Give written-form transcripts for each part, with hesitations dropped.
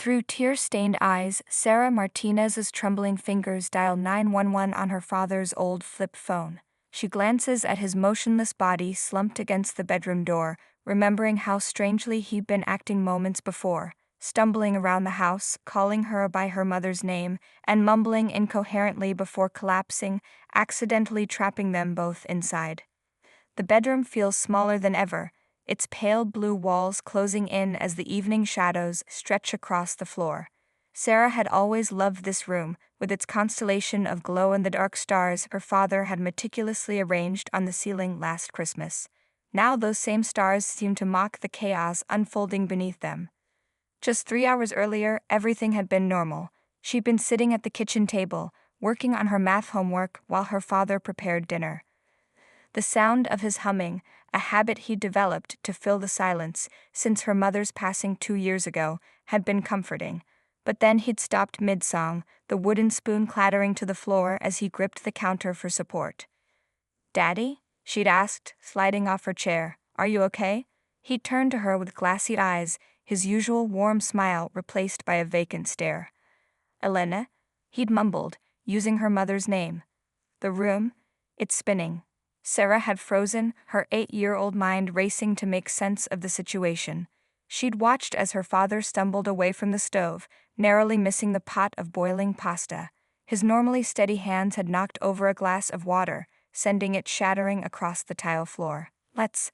Through tear-stained eyes, Sarah Martinez's trembling fingers dial 911 on her father's old flip phone. She glances at his motionless body slumped against the bedroom door, remembering how strangely he'd been acting moments before, stumbling around the house, calling her by her mother's name, and mumbling incoherently before collapsing, accidentally trapping them both inside. The bedroom feels smaller than ever, its pale blue walls closing in as the evening shadows stretch across the floor. Sarah had always loved this room, with its constellation of glow-in-the-dark stars her father had meticulously arranged on the ceiling last Christmas. Now those same stars seemed to mock the chaos unfolding beneath them. Just 3 hours earlier, everything had been normal. She'd been sitting at the kitchen table, working on her math homework while her father prepared dinner. The sound of his humming, a habit he'd developed to fill the silence since her mother's passing 2 years ago, had been comforting. But then he'd stopped mid-song, the wooden spoon clattering to the floor as he gripped the counter for support. "Daddy?" she'd asked, sliding off her chair. "Are you okay?" He'd turned to her with glassy eyes, his usual warm smile replaced by a vacant stare. "Elena?" he'd mumbled, using her mother's name. The room? It's spinning. Sarah had frozen, her 8-year-old mind racing to make sense of the situation. She'd watched as her father stumbled away from the stove, narrowly missing the pot of boiling pasta. His normally steady hands had knocked over a glass of water, sending it shattering across the tile floor. Let's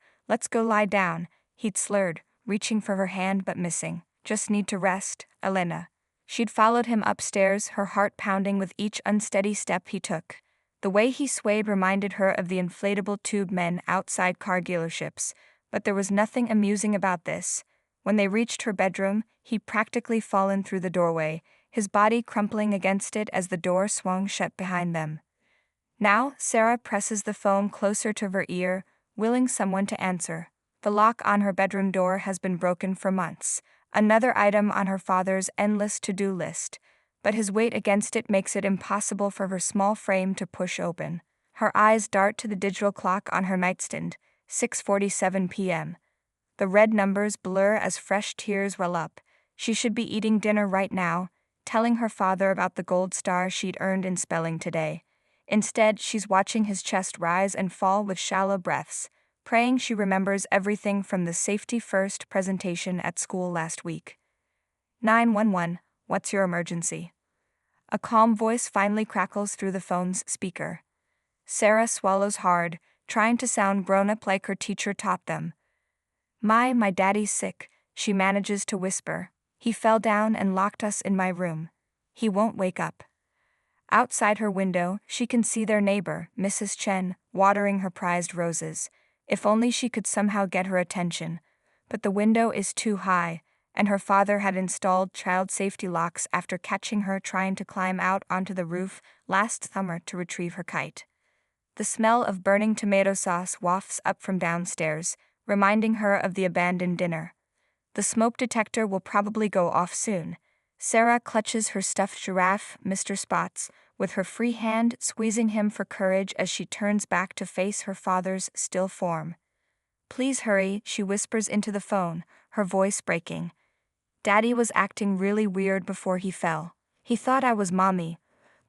go lie down," he'd slurred, reaching for her hand but missing. "Just need to rest, Elena." She'd followed him upstairs, her heart pounding with each unsteady step he took. The way he swayed reminded her of the inflatable tube men outside car dealerships, but there was nothing amusing about this. When they reached her bedroom, he'd practically fallen through the doorway, his body crumpling against it as the door swung shut behind them. Now, Sarah presses the phone closer to her ear, willing someone to answer. The lock on her bedroom door has been broken for months, another item on her father's endless to-do list, but his weight against it makes it impossible for her small frame to push open. Her eyes dart to the digital clock on her nightstand, 6:47 p.m. The red numbers blur as fresh tears well up. She should be eating dinner right now, telling her father about the gold star she'd earned in spelling today. Instead, she's watching his chest rise and fall with shallow breaths, praying she remembers everything from the safety-first presentation at school last week. 911, what's your emergency? A calm voice finally crackles through the phone's speaker. Sarah swallows hard, trying to sound grown-up like her teacher taught them. My daddy's sick," she manages to whisper. "He fell down and locked us in my room. He won't wake up." Outside her window, she can see their neighbor, Mrs. Chen, watering her prized roses. If only she could somehow get her attention. But the window is too high, and her father had installed child safety locks after catching her trying to climb out onto the roof last summer to retrieve her kite. The smell of burning tomato sauce wafts up from downstairs, reminding her of the abandoned dinner. The smoke detector will probably go off soon. Sarah clutches her stuffed giraffe, Mr. Spots, with her free hand squeezing him for courage as she turns back to face her father's still form. "Please hurry," she whispers into the phone, her voice breaking. "Daddy was acting really weird before he fell. He thought I was mommy,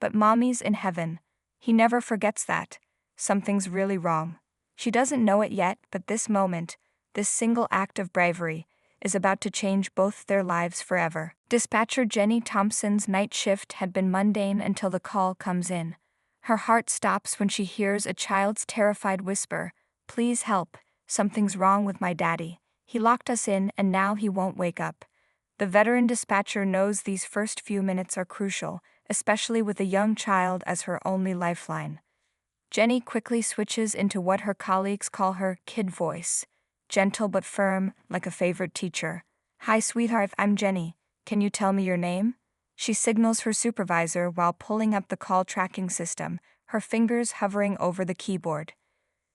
but mommy's in heaven. He never forgets that. Something's really wrong." She doesn't know it yet, but this moment, this single act of bravery, is about to change both their lives forever. Dispatcher Jenny Thompson's night shift had been mundane until the call comes in. Her heart stops when she hears a child's terrified whisper, "Please help, something's wrong with my daddy. He locked us in and now he won't wake up." The veteran dispatcher knows these first few minutes are crucial, especially with a young child as her only lifeline. Jenny quickly switches into what her colleagues call her kid voice, gentle but firm, like a favorite teacher. "Hi, sweetheart, I'm Jenny. Can you tell me your name?" She signals her supervisor while pulling up the call tracking system, her fingers hovering over the keyboard.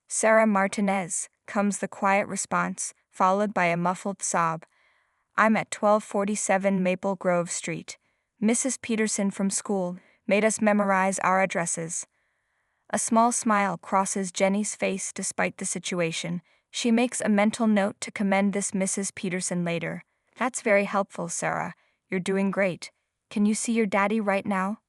"Sarah Martinez," comes the quiet response, followed by a muffled sob. "I'm at 1247 Maple Grove Street. Mrs. Peterson from school made us memorize our addresses." A small smile crosses Jenny's face despite the situation. She makes a mental note to commend this Mrs. Peterson later. "That's very helpful, Sarah. you're doing great. Can you see your daddy right now?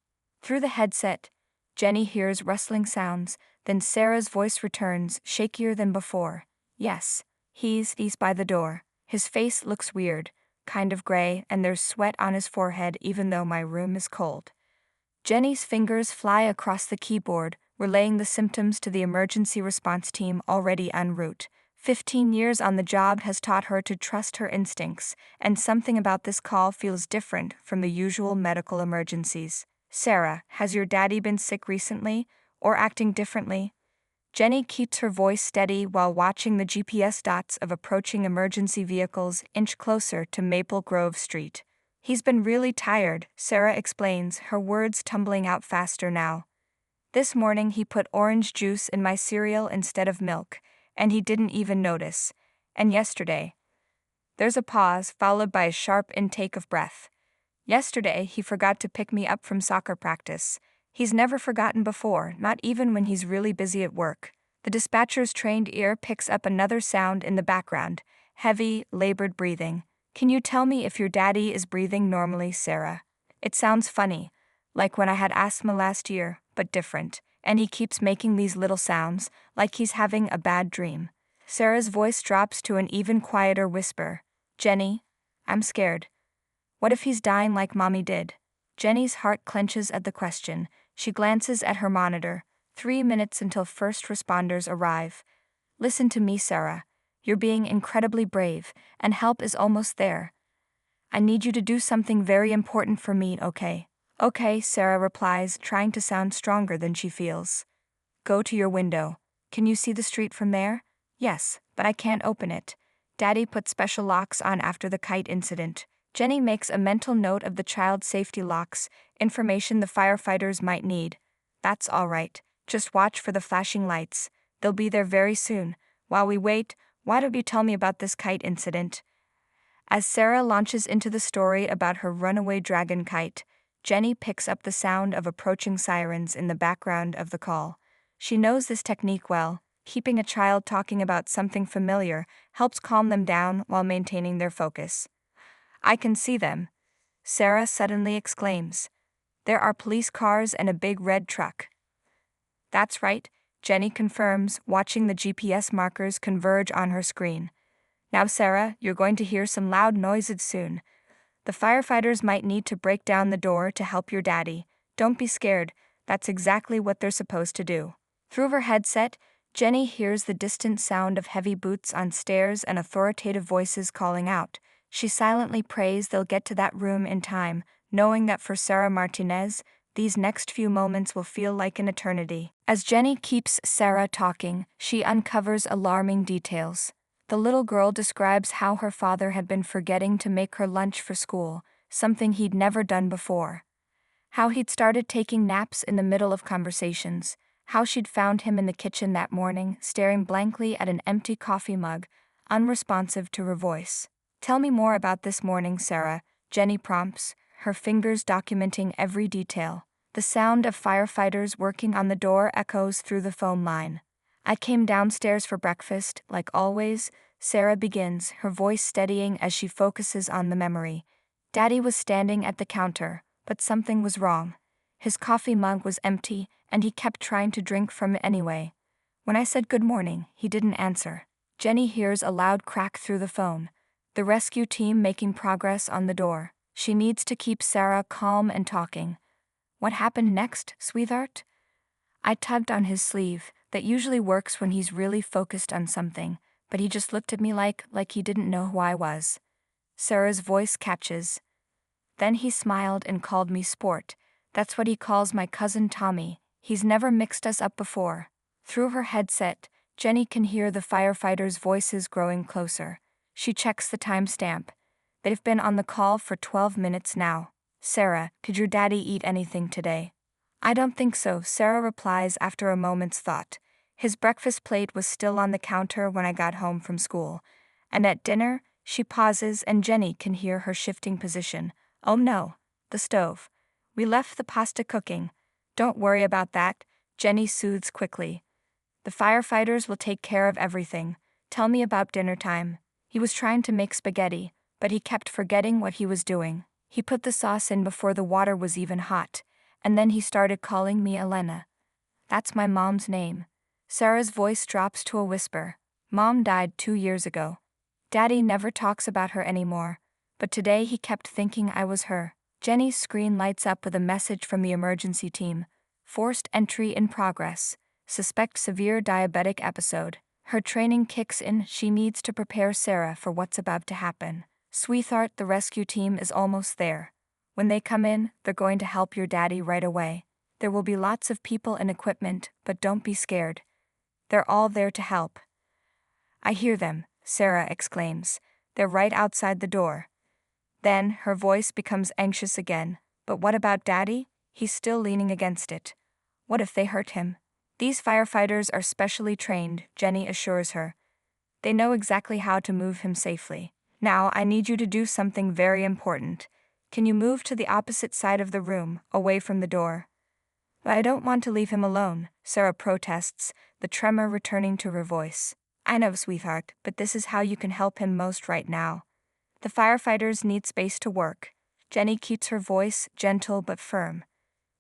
Through the headset, Jenny hears rustling sounds, then Sarah's voice returns, shakier than before. Yes, he's by the door. His face looks weird, kind of gray, and there's sweat on his forehead even though my room is cold. Jenny's fingers fly across the keyboard, relaying the symptoms to the emergency response team already en route. 15 years on the job has taught her to trust her instincts, and something about this call feels different from the usual medical emergencies. Sarah, has your daddy been sick recently, or acting differently? Jenny keeps her voice steady while watching the GPS dots of approaching emergency vehicles inch closer to Maple Grove Street. He's been really tired, Sarah explains, her words tumbling out faster now. This morning he put orange juice in my cereal instead of milk, and he didn't even notice. And yesterday. There's a pause, followed by a sharp intake of breath. Yesterday he forgot to pick me up from soccer practice. He's never forgotten before, not even when he's really busy at work. The dispatcher's trained ear picks up another sound in the background, heavy, labored breathing. Can you tell me if your daddy is breathing normally, Sarah? It sounds funny, like when I had asthma last year, but different, and he keeps making these little sounds, like he's having a bad dream. Sarah's voice drops to an even quieter whisper. Jenny, I'm scared. What if he's dying like Mommy did? Jenny's heart clenches at the question. She glances at her monitor. 3 minutes until first responders arrive. Listen to me, Sarah. You're being incredibly brave, and help is almost there. I need you to do something very important for me, okay? Okay, Sarah replies, trying to sound stronger than she feels. Go to your window. Can you see the street from there? Yes, but I can't open it. Daddy put special locks on after the kite incident. Jenny makes a mental note of the child safety locks, information the firefighters might need. That's all right. Just watch for the flashing lights. They'll be there very soon. While we wait, why don't you tell me about this kite incident? As Sarah launches into the story about her runaway dragon kite, Jenny picks up the sound of approaching sirens in the background of the call. She knows this technique well. Keeping a child talking about something familiar helps calm them down while maintaining their focus. I can see them, Sarah suddenly exclaims. There are police cars and a big red truck. That's right, Jenny confirms, watching the GPS markers converge on her screen. Now, Sarah, you're going to hear some loud noises soon. The firefighters might need to break down the door to help your daddy. Don't be scared, that's exactly what they're supposed to do. Through her headset, Jenny hears the distant sound of heavy boots on stairs and authoritative voices calling out. She silently prays they'll get to that room in time, knowing that for Sarah Martinez, these next few moments will feel like an eternity. As Jenny keeps Sarah talking, she uncovers alarming details. The little girl describes how her father had been forgetting to make her lunch for school, something he'd never done before. How he'd started taking naps in the middle of conversations. How she'd found him in the kitchen that morning, staring blankly at an empty coffee mug, unresponsive to her voice. Tell me more about this morning, Sarah, Jenny prompts, her fingers documenting every detail. The sound of firefighters working on the door echoes through the phone line. I came downstairs for breakfast, like always, Sarah begins, her voice steadying as she focuses on the memory. Daddy was standing at the counter, but something was wrong. His coffee mug was empty, and he kept trying to drink from it anyway. When I said good morning, he didn't answer. Jenny hears a loud crack through the phone. The rescue team making progress on the door. She needs to keep Sarah calm and talking. What happened next, sweetheart? I tugged on his sleeve. That usually works when he's really focused on something, but he just looked at me like he didn't know who I was. Sarah's voice catches. Then he smiled and called me sport. That's what he calls my cousin Tommy. He's never mixed us up before. Through her headset, Jenny can hear the firefighters' voices growing closer. She checks the timestamp. They've been on the call for 12 minutes now. Sarah, could your daddy eat anything today? I don't think so, Sarah replies after a moment's thought. His breakfast plate was still on the counter when I got home from school. And at dinner, she pauses and Jenny can hear her shifting position. Oh no, the stove. We left the pasta cooking. Don't worry about that, Jenny soothes quickly. The firefighters will take care of everything. Tell me about dinner time. He was trying to make spaghetti, but he kept forgetting what he was doing. He put the sauce in before the water was even hot, and then he started calling me Elena. That's my mom's name. Sarah's voice drops to a whisper. Mom died 2 years ago. Daddy never talks about her anymore, but today he kept thinking I was her. Jenny's screen lights up with a message from the emergency team. Forced entry in progress. Suspect severe diabetic episode. Her training kicks in. She needs to prepare Sarah for what's about to happen. Sweetheart, the rescue team is almost there. When they come in, they're going to help your daddy right away. There will be lots of people and equipment, but don't be scared. They're all there to help. I hear them, Sarah exclaims. They're right outside the door. Then, her voice becomes anxious again. But what about Daddy? He's still leaning against it. What if they hurt him? These firefighters are specially trained, Jenny assures her. They know exactly how to move him safely. Now, I need you to do something very important. Can you move to the opposite side of the room, away from the door? But I don't want to leave him alone, Sarah protests, the tremor returning to her voice. I know, sweetheart, but this is how you can help him most right now. The firefighters need space to work. Jenny keeps her voice gentle but firm.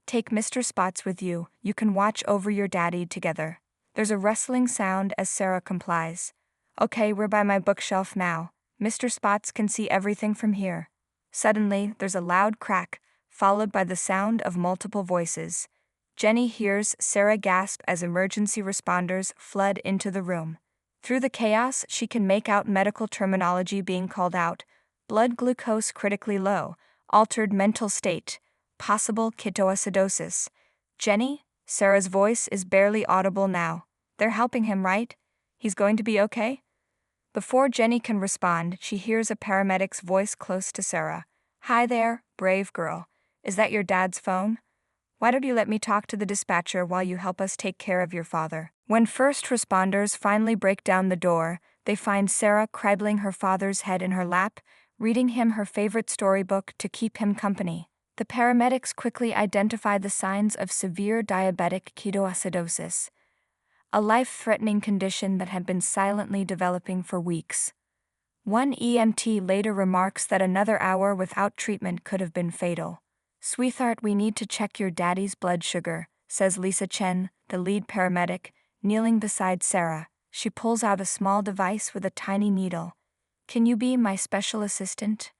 Take Mr. Spots with you. You can watch over your daddy together. There's a rustling sound as Sarah complies. Okay, we're by my bookshelf now. Mr. Spots can see everything from here. Suddenly, there's a loud crack, followed by the sound of multiple voices. Jenny hears Sarah gasp as emergency responders flood into the room. Through the chaos, she can make out medical terminology being called out. Blood glucose critically low, altered mental state, possible ketoacidosis. Jenny? Sarah's voice is barely audible now. They're helping him, right? He's going to be okay? Before Jenny can respond, she hears a paramedic's voice close to Sarah. Hi there, brave girl. Is that your dad's phone? Why don't you let me talk to the dispatcher while you help us take care of your father? When first responders finally break down the door, they find Sarah cradling her father's head in her lap, reading him her favorite storybook to keep him company. The paramedics quickly identify the signs of severe diabetic ketoacidosis, a life-threatening condition that had been silently developing for weeks. One EMT later remarks that another hour without treatment could have been fatal. Sweetheart, we need to check your daddy's blood sugar, says Lisa Chen, the lead paramedic, kneeling beside Sarah. She pulls out a small device with a tiny needle. Can you be my special assistant?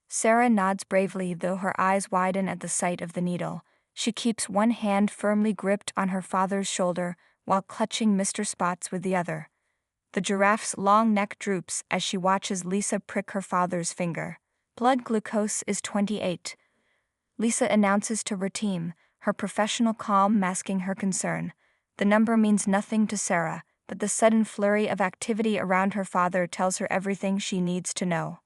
Sarah nods bravely, though her eyes widen at the sight of the needle. She keeps one hand firmly gripped on her father's shoulder while clutching Mr. Spots with the other. The giraffe's long neck droops as she watches Lisa prick her father's finger. Blood glucose is 28. Lisa announces to her team, her professional calm masking her concern. The number means nothing to Sarah, but the sudden flurry of activity around her father tells her everything she needs to know.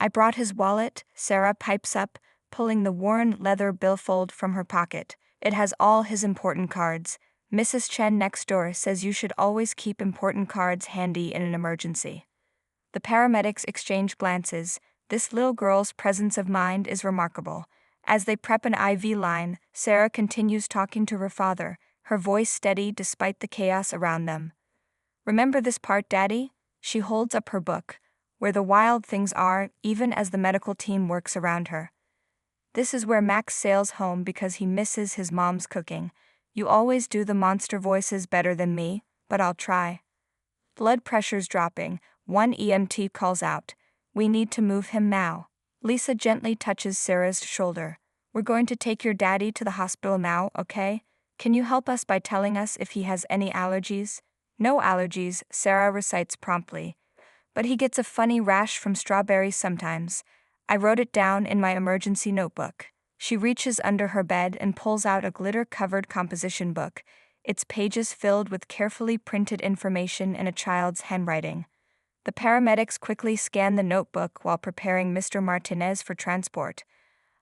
I brought his wallet, Sarah pipes up, pulling the worn leather billfold from her pocket. It has all his important cards. Mrs. Chen next door says you should always keep important cards handy in an emergency. The paramedics exchange glances. This little girl's presence of mind is remarkable. As they prep an IV line, Sarah continues talking to her father, her voice steady despite the chaos around them. Remember this part, Daddy? She holds up her book, where the wild things are, even as the medical team works around her. This is where Max sails home because he misses his mom's cooking. You always do the monster voices better than me, but I'll try. Blood pressure's dropping. One EMT calls out. We need to move him now. Lisa gently touches Sarah's shoulder. We're going to take your daddy to the hospital now, okay? Can you help us by telling us if he has any allergies? No allergies, Sarah recites promptly. But he gets a funny rash from strawberries sometimes. I wrote it down in my emergency notebook. She reaches under her bed and pulls out a glitter-covered composition book, its pages filled with carefully printed information in a child's handwriting. The paramedics quickly scan the notebook while preparing Mr. Martinez for transport.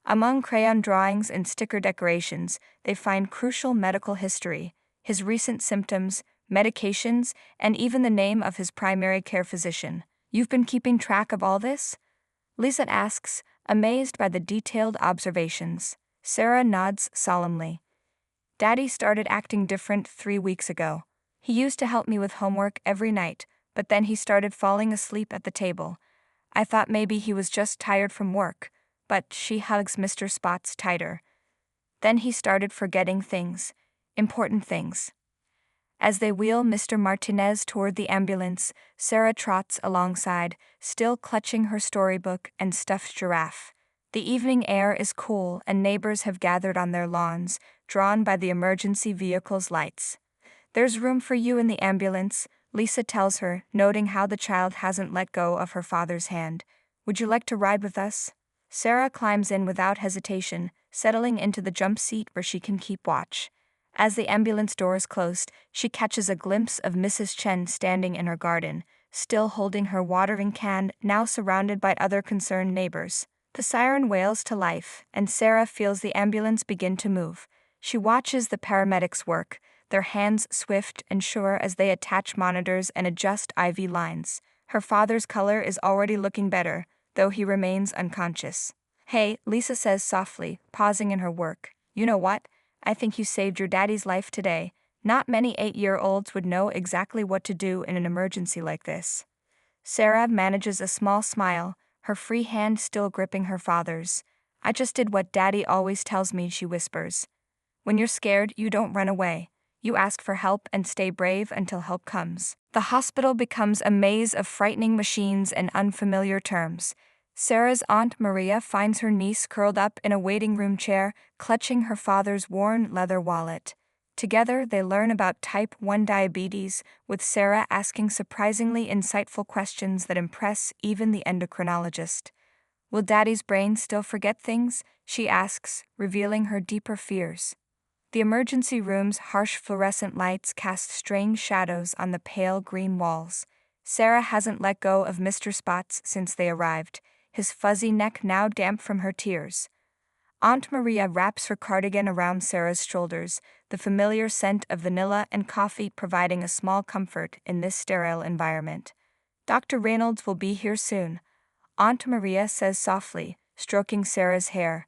Among crayon drawings and sticker decorations, they find crucial medical history, his recent symptoms, medications, and even the name of his primary care physician. You've been keeping track of all this? Lisa asks, amazed by the detailed observations. Sarah nods solemnly. Daddy started acting different 3 weeks ago. He used to help me with homework every night, but then he started falling asleep at the table. I thought maybe he was just tired from work, but she hugs Mr. Spots tighter. Then he started forgetting things, important things. As they wheel Mr. Martinez toward the ambulance, Sarah trots alongside, still clutching her storybook and stuffed giraffe. The evening air is cool and neighbors have gathered on their lawns, drawn by the emergency vehicle's lights. "There's room for you in the ambulance," Lisa tells her, noting how the child hasn't let go of her father's hand. "Would you like to ride with us?" Sarah climbs in without hesitation, settling into the jump seat where she can keep watch. As the ambulance doors closed, she catches a glimpse of Mrs. Chen standing in her garden, still holding her watering can, now surrounded by other concerned neighbors. The siren wails to life, and Sarah feels the ambulance begin to move. She watches the paramedics work, their hands swift and sure as they attach monitors and adjust IV lines. Her father's color is already looking better, though he remains unconscious. "Hey," Lisa says softly, pausing in her work. "You know what? I think you saved your daddy's life today." Not many 8-year-olds would know exactly what to do in an emergency like this. Sarah manages a small smile, her free hand still gripping her father's. "I just did what Daddy always tells me," she whispers. "When you're scared, you don't run away. You ask for help and stay brave until help comes." The hospital becomes a maze of frightening machines and unfamiliar terms. Sarah's Aunt Maria finds her niece curled up in a waiting room chair, clutching her father's worn leather wallet. Together, they learn about type 1 diabetes, with Sarah asking surprisingly insightful questions that impress even the endocrinologist. "Will Daddy's brain still forget things?" she asks, revealing her deeper fears. The emergency room's harsh fluorescent lights cast strange shadows on the pale green walls. Sarah hasn't let go of Mr. Spots since they arrived, his fuzzy neck now damp from her tears. Aunt Maria wraps her cardigan around Sarah's shoulders, the familiar scent of vanilla and coffee providing a small comfort in this sterile environment. "Dr. Reynolds will be here soon," Aunt Maria says softly, stroking Sarah's hair.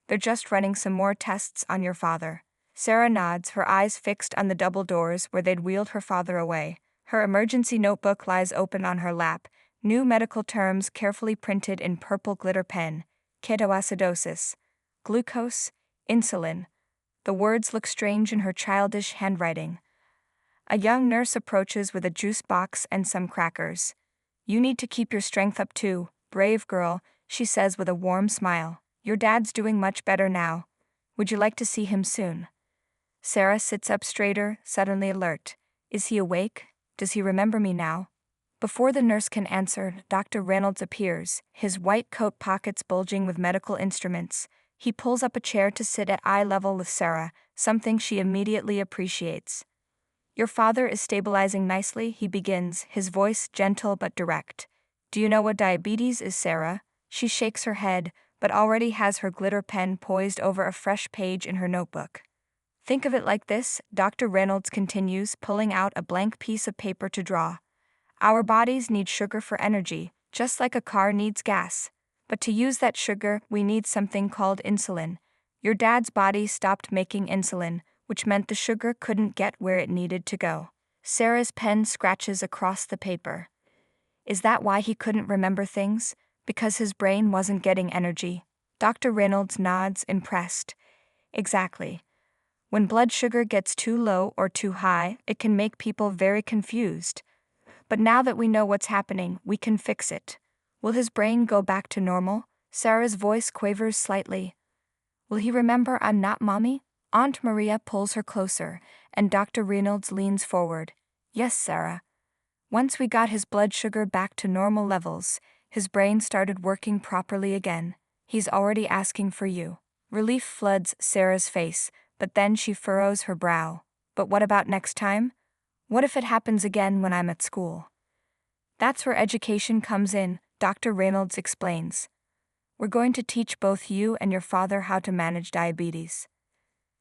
"They're just running some more tests on your father." Sarah nods, her eyes fixed on the double doors where they'd wheeled her father away. Her emergency notebook lies open on her lap, new medical terms carefully printed in purple glitter pen: ketoacidosis, glucose, insulin. The words look strange in her childish handwriting. A young nurse approaches with a juice box and some crackers. "You need to keep your strength up too, brave girl," she says with a warm smile. "Your dad's doing much better now. Would you like to see him soon?" Sarah sits up straighter, suddenly alert. Is he awake? Does he remember me now? Before the nurse can answer, Dr. Reynolds appears, his white coat pockets bulging with medical instruments. He pulls up a chair to sit at eye level with Sarah, something she immediately appreciates. "Your father is stabilizing nicely," he begins, his voice gentle but direct. "Do you know what diabetes is, Sarah?" She shakes her head, but already has her glitter pen poised over a fresh page in her notebook. "Think of it like this," Dr. Reynolds continues, pulling out a blank piece of paper to draw. "Our bodies need sugar for energy, just like a car needs gas. But to use that sugar, we need something called insulin. Your dad's body stopped making insulin, which meant the sugar couldn't get where it needed to go." Sarah's pen scratches across the paper. "Is that why he couldn't remember things? Because his brain wasn't getting energy?" Dr. Reynolds nods, impressed. "Exactly. When blood sugar gets too low or too high, it can make people very confused. But now that we know what's happening, we can fix it. Will his brain go back to normal?" Sarah's voice quavers slightly. "Will he remember I'm not mommy?" Aunt Maria pulls her closer, and Dr. Reynolds leans forward. "Yes, Sarah. Once we got his blood sugar back to normal levels, his brain started working properly again. He's already asking for you." Relief floods Sarah's face, but then she furrows her brow. "But what about next time? What if it happens again when I'm at school?" "That's where education comes in," Dr. Reynolds explains. "We're going to teach both you and your father how to manage diabetes.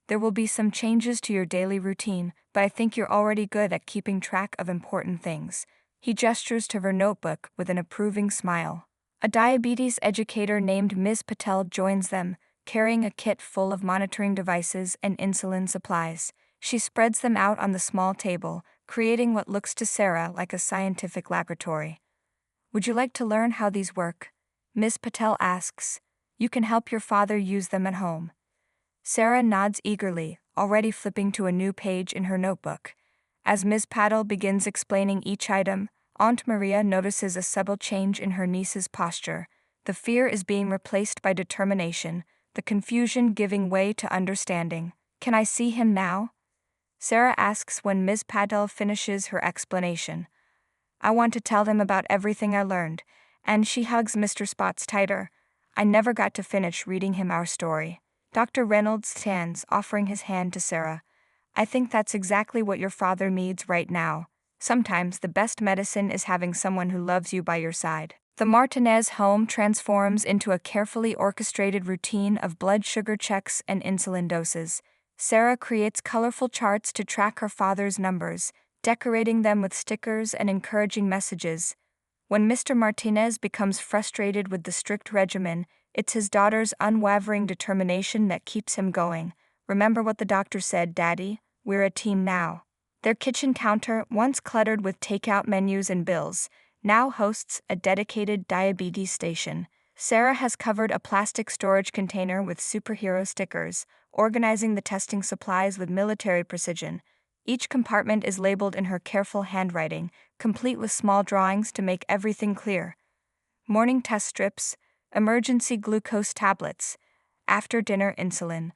There will be some changes to your daily routine, but I think you're already good at keeping track of important things." He gestures to her notebook with an approving smile. A diabetes educator named Ms. Patel joins them, carrying a kit full of monitoring devices and insulin supplies. She spreads them out on the small table, creating what looks to Sarah like a scientific laboratory. "Would you like to learn how these work?" Ms. Patel asks. You can help your father use them at home. Sarah nods eagerly, already flipping to a new page in her notebook. As Ms. Paddle begins explaining each item, Aunt Maria notices a subtle change in her niece's posture. The fear is being replaced by determination, the confusion giving way to understanding. "Can I see him now?" Sarah asks when Ms. Paddle finishes her explanation. "I want to tell them about everything I learned," and she hugs Mr. Spots tighter. "I never got to finish reading him our story." Dr. Reynolds stands, offering his hand to Sarah. "I think that's exactly what your father needs right now. Sometimes the best medicine is having someone who loves you by your side." The Martinez home transforms into a carefully orchestrated routine of blood sugar checks and insulin doses. Sarah creates colorful charts to track her father's numbers, decorating them with stickers and encouraging messages. When Mr. Martinez becomes frustrated with the strict regimen, it's his daughter's unwavering determination that keeps him going. "Remember what the doctor said, Daddy? We're a team now." Their kitchen counter, once cluttered with takeout menus and bills, now hosts a dedicated diabetes station. Sarah has covered a plastic storage container with superhero stickers, organizing the testing supplies with military precision. Each compartment is labeled in her careful handwriting, complete with small drawings to make everything clear. Morning test strips, emergency glucose tablets, after-dinner insulin.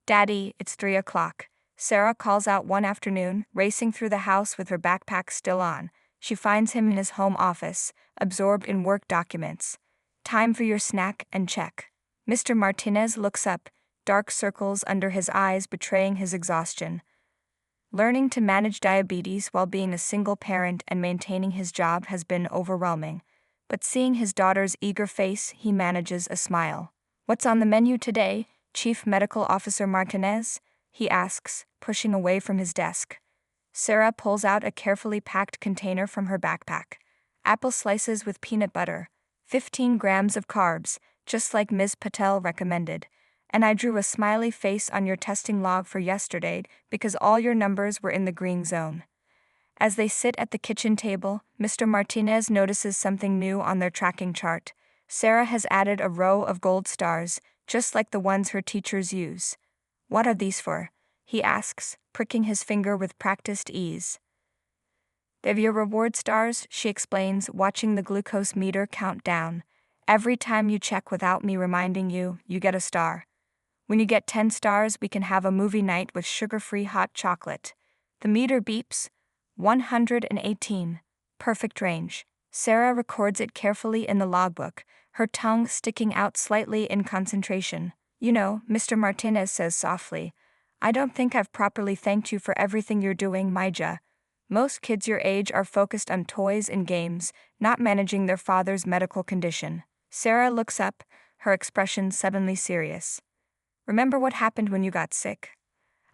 "Daddy, it's 3 o'clock." Sarah calls out one afternoon, racing through the house with her backpack still on. She finds him in his home office, absorbed in work documents. "Time for your snack and check." Mr. Martinez looks up, dark circles under his eyes betraying his exhaustion. Learning to manage diabetes while being a single parent and maintaining his job has been overwhelming. But seeing his daughter's eager face, he manages a smile. "What's on the menu today, Chief Medical Officer Martinez?" he asks, pushing away from his desk. Sarah pulls out a carefully packed container from her backpack. "Apple slices with peanut butter, 15 grams of carbs, just like Ms. Patel recommended. And I drew a smiley face on your testing log for yesterday because all your numbers were in the green zone." As they sit at the kitchen table, Mr. Martinez notices something new on their tracking chart. Sarah has added a row of gold stars, just like the ones her teachers use. "What are these for?" he asks, pricking his finger with practiced ease. "They're your reward stars," she explains, watching the glucose meter count down. "Every time you check without me reminding you, you get a star. When you get 10 stars, we can have a movie night with sugar-free hot chocolate." The meter beeps. 118. Perfect range. Sarah records it carefully in the logbook, her tongue sticking out slightly in concentration. "You know," Mr. Martinez says softly, "I don't think I've properly thanked you for everything you're doing, Maija. Most kids your age are focused on toys and games, not managing their father's medical condition." Sarah looks up, her expression suddenly serious. "Remember what happened when you got sick?"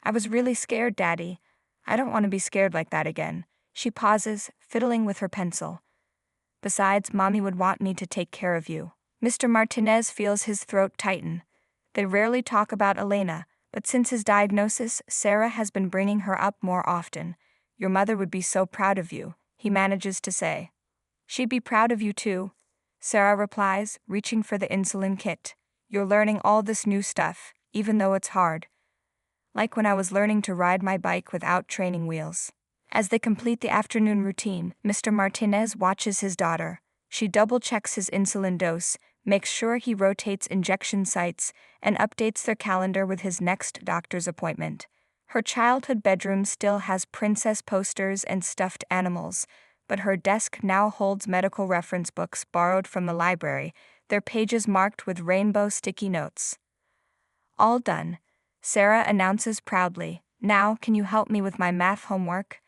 "I was really scared, Daddy. I don't want to be scared like that again." She pauses, fiddling with her pencil. "Besides, Mommy would want me to take care of you." Mr. Martinez feels his throat tighten. They rarely talk about Elena, but since his diagnosis, Sarah has been bringing her up more often. "Your mother would be so proud of you," he manages to say. "She'd be proud of you too," Sarah replies, reaching for the insulin kit. "You're learning all this new stuff, even though it's hard. Like when I was learning to ride my bike without training wheels." As they complete the afternoon routine, Mr. Martinez watches his daughter. She double-checks his insulin dose, makes sure he rotates injection sites, and updates their calendar with his next doctor's appointment. Her childhood bedroom still has princess posters and stuffed animals, but her desk now holds medical reference books borrowed from the library, their pages marked with rainbow sticky notes. "All done," Sarah announces proudly. "Now, can you help me with my math homework?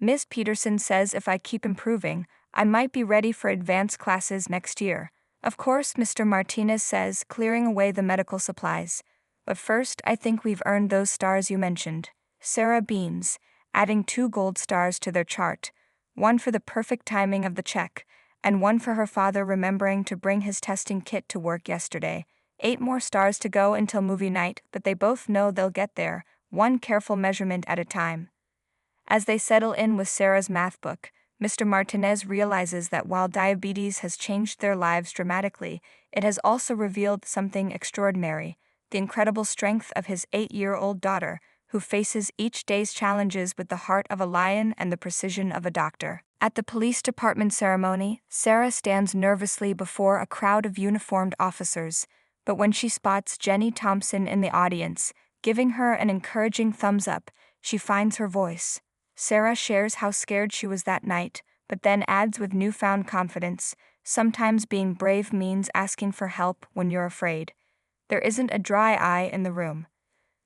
Miss Peterson says if I keep improving, I might be ready for advanced classes next year." "Of course," Mr. Martinez says, clearing away the medical supplies. "But first, I think we've earned those stars you mentioned." Sarah beams, adding 2 gold stars to their chart, one for the perfect timing of the check, and one for her father remembering to bring his testing kit to work yesterday. 8 more stars to go until movie night, but they both know they'll get there, one careful measurement at a time. As they settle in with Sarah's math book, Mr. Martinez realizes that while diabetes has changed their lives dramatically, it has also revealed something extraordinary: the incredible strength of his 8-year-old daughter, who faces each day's challenges with the heart of a lion and the precision of a doctor. At the police department ceremony, Sarah stands nervously before a crowd of uniformed officers, but when she spots Jenny Thompson in the audience, giving her an encouraging thumbs up, she finds her voice. Sarah shares how scared she was that night, but then adds with newfound confidence, "Sometimes being brave means asking for help when you're afraid." There isn't a dry eye in the room.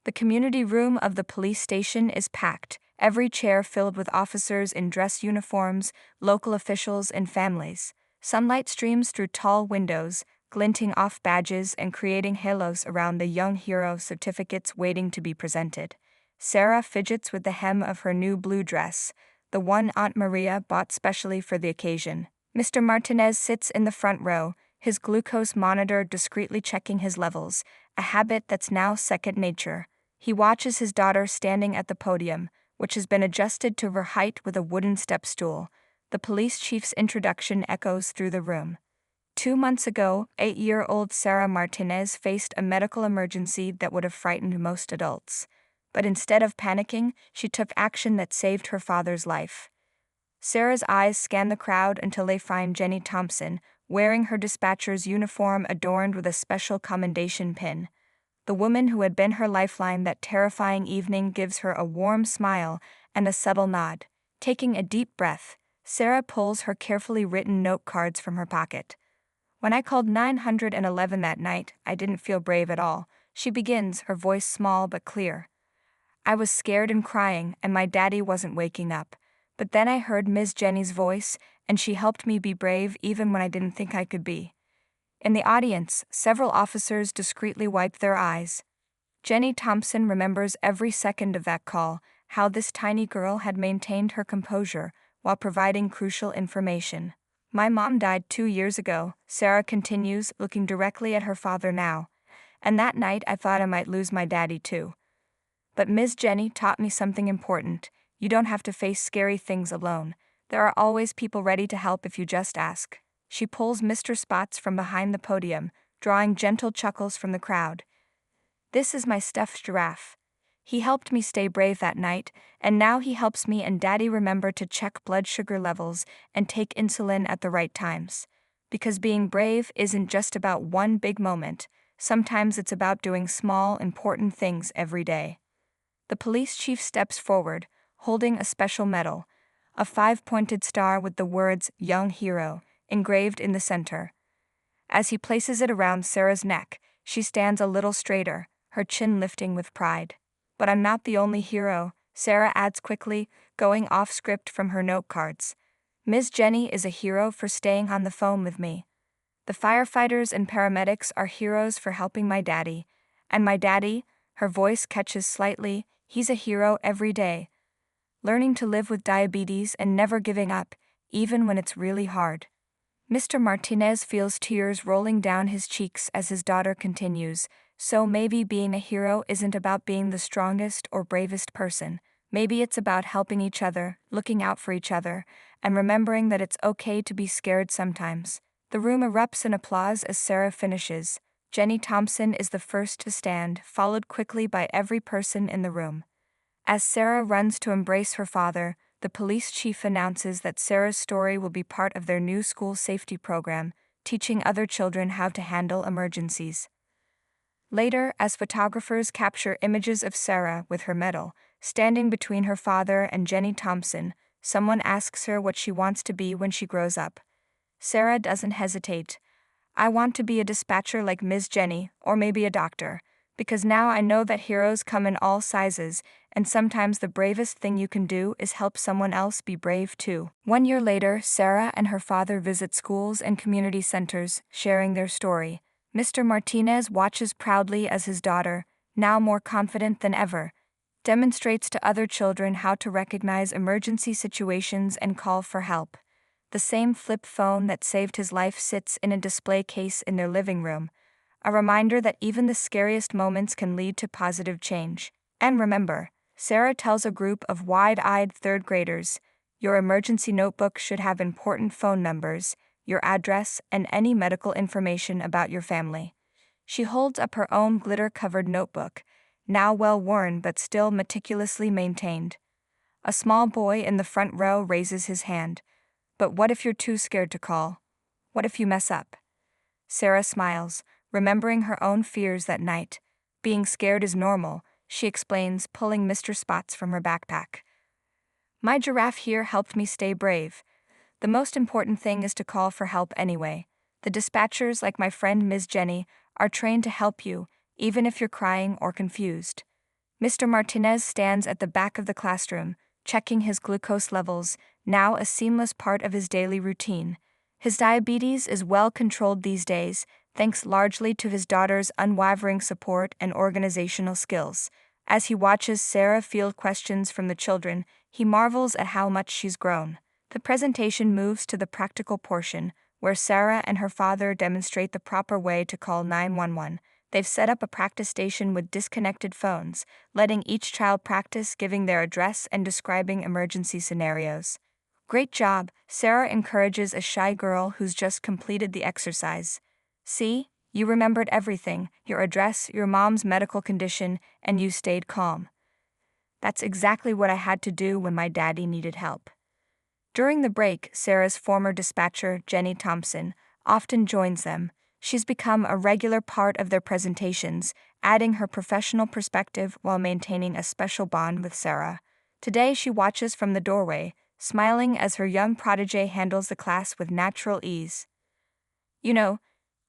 The community room of the police station is packed, every chair filled with officers in dress uniforms, local officials, and families. Sunlight streams through tall windows, glinting off badges and creating halos around the young hero certificates waiting to be presented. Sarah fidgets with the hem of her new blue dress, the one Aunt Maria bought specially for the occasion. Mr. Martinez sits in the front row, his glucose monitor discreetly checking his levels, a habit that's now second nature. He watches his daughter standing at the podium, which has been adjusted to her height with a wooden step stool. The police chief's introduction echoes through the room. 2 months ago, 8-year-old Sarah Martinez faced a medical emergency that would have frightened most adults. But instead of panicking, she took action that saved her father's life. Sarah's eyes scan the crowd until they find Jenny Thompson, wearing her dispatcher's uniform adorned with a special commendation pin. The woman who had been her lifeline that terrifying evening gives her a warm smile and a subtle nod. Taking a deep breath, Sarah pulls her carefully written note cards from her pocket. "When I called 911 that night, I didn't feel brave at all," she begins, her voice small but clear. "I was scared and crying, and my daddy wasn't waking up. But then I heard Ms. Jenny's voice, and she helped me be brave even when I didn't think I could be." In the audience, several officers discreetly wiped their eyes. Jenny Thompson remembers every second of that call, how this tiny girl had maintained her composure while providing crucial information. "My mom died 2 years ago," Sarah continues, looking directly at her father now. "And that night I thought I might lose my daddy too. But Ms. Jenny taught me something important. You don't have to face scary things alone. There are always people ready to help if you just ask." She pulls Mr. Spots from behind the podium, drawing gentle chuckles from the crowd. "This is my stuffed giraffe. He helped me stay brave that night, and now he helps me and Daddy remember to check blood sugar levels and take insulin at the right times. Because being brave isn't just about one big moment. Sometimes it's about doing small, important things every day." The police chief steps forward, holding a special medal, a 5-pointed star with the words "Young Hero" engraved in the center. As he places it around Sarah's neck, she stands a little straighter, her chin lifting with pride. "But I'm not the only hero," Sarah adds quickly, going off script from her note cards. "Ms. Jenny is a hero for staying on the phone with me. The firefighters and paramedics are heroes for helping my daddy. And my daddy," her voice catches slightly, "he's a hero every day. Learning to live with diabetes and never giving up, even when it's really hard." Mr. Martinez feels tears rolling down his cheeks as his daughter continues. "So maybe being a hero isn't about being the strongest or bravest person. Maybe it's about helping each other, looking out for each other, and remembering that it's okay to be scared sometimes." The room erupts in applause as Sarah finishes. Jenny Thompson is the first to stand, followed quickly by every person in the room. As Sarah runs to embrace her father, the police chief announces that Sarah's story will be part of their new school safety program, teaching other children how to handle emergencies. Later, as photographers capture images of Sarah with her medal, standing between her father and Jenny Thompson, someone asks her what she wants to be when she grows up. Sarah doesn't hesitate. "I want to be a dispatcher like Ms. Jenny, or maybe a doctor, because now I know that heroes come in all sizes, and sometimes the bravest thing you can do is help someone else be brave too." 1 year later, Sarah and her father visit schools and community centers, sharing their story. Mr. Martinez watches proudly as his daughter, now more confident than ever, demonstrates to other children how to recognize emergency situations and call for help. The same flip phone that saved his life sits in a display case in their living room, a reminder that even the scariest moments can lead to positive change. And remember, Sarah tells a group of wide-eyed third graders, Your emergency notebook should have important phone numbers, your address, and any medical information about your family. She holds up her own glitter-covered notebook, now well worn but still meticulously maintained. A small boy in the front row raises his hand. But what if you're too scared to call? What if you mess up? Sarah smiles, remembering her own fears that night. Being scared is normal, she explains, pulling Mr. Spots from her backpack. My giraffe here helped me stay brave. The most important thing is to call for help anyway. The dispatchers, like my friend Ms. Jenny, are trained to help you, even if you're crying or confused. Mr. Martinez stands at the back of the classroom, checking his glucose levels, now a seamless part of his daily routine. His diabetes is well controlled these days, thanks largely to his daughter's unwavering support and organizational skills. As he watches Sarah field questions from the children, he marvels at how much she's grown. The presentation moves to the practical portion, where Sarah and her father demonstrate the proper way to call 911. They've set up a practice station with disconnected phones, letting each child practice giving their address and describing emergency scenarios. Great job, Sarah encourages a shy girl who's just completed the exercise. See, you remembered everything, your address, your mom's medical condition, and you stayed calm. That's exactly what I had to do when my daddy needed help. During the break, Sarah's former dispatcher, Jenny Thompson, often joins them. She's become a regular part of their presentations, adding her professional perspective while maintaining a special bond with Sarah. Today she watches from the doorway, smiling as her young protege handles the class with natural ease. You know,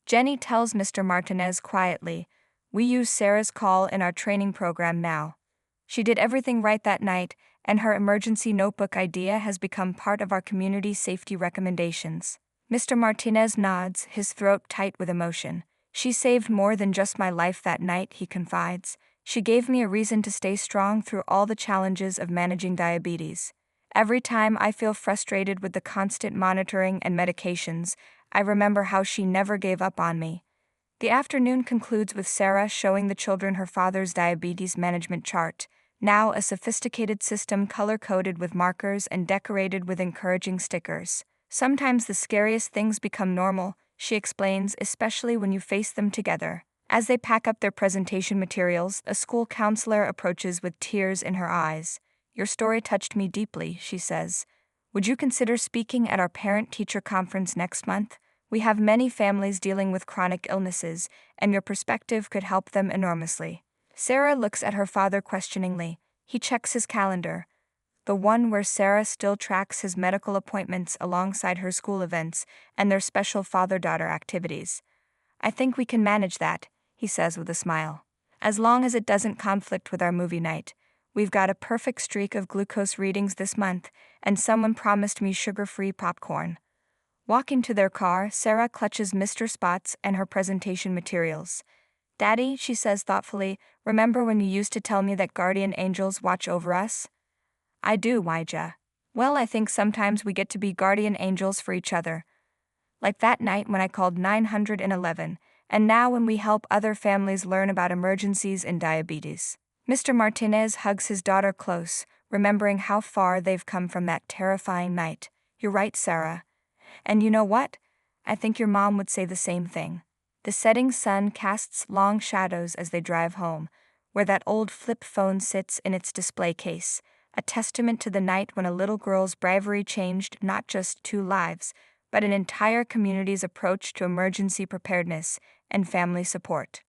Jenny tells Mr. Martinez quietly, we use Sarah's call in our training program now. She did everything right that night, and her emergency notebook idea has become part of our community safety recommendations. Mr. Martinez nods, his throat tight with emotion. She saved more than just my life that night, he confides. She gave me a reason to stay strong through all the challenges of managing diabetes. Every time I feel frustrated with the constant monitoring and medications, I remember how she never gave up on me. The afternoon concludes with Sarah showing the children her father's diabetes management chart, now a sophisticated system color-coded with markers and decorated with encouraging stickers. Sometimes the scariest things become normal, she explains, especially when you face them together. As they pack up their presentation materials, a school counselor approaches with tears in her eyes. Your story touched me deeply, she says. Would you consider speaking at our parent-teacher conference next month? We have many families dealing with chronic illnesses, and your perspective could help them enormously. Sarah looks at her father questioningly. He checks his calendar, the one where Sarah still tracks his medical appointments alongside her school events and their special father-daughter activities. I think we can manage that, he says with a smile. As long as it doesn't conflict with our movie night. We've got a perfect streak of glucose readings this month, and someone promised me sugar-free popcorn. Walking to their car, Sarah clutches Mr. Spots and her presentation materials. Daddy, she says thoughtfully, remember when you used to tell me that guardian angels watch over us? I do, Wyja. Well, I think sometimes we get to be guardian angels for each other. Like that night when I called 911, and now when we help other families learn about emergencies in diabetes. Mr. Martinez hugs his daughter close, remembering how far they've come from that terrifying night. You're right, Sarah. And you know what? I think your mom would say the same thing. The setting sun casts long shadows as they drive home, where that old flip phone sits in its display case, a testament to the night when a little girl's bravery changed not just 2 lives, but an entire community's approach to emergency preparedness and family support.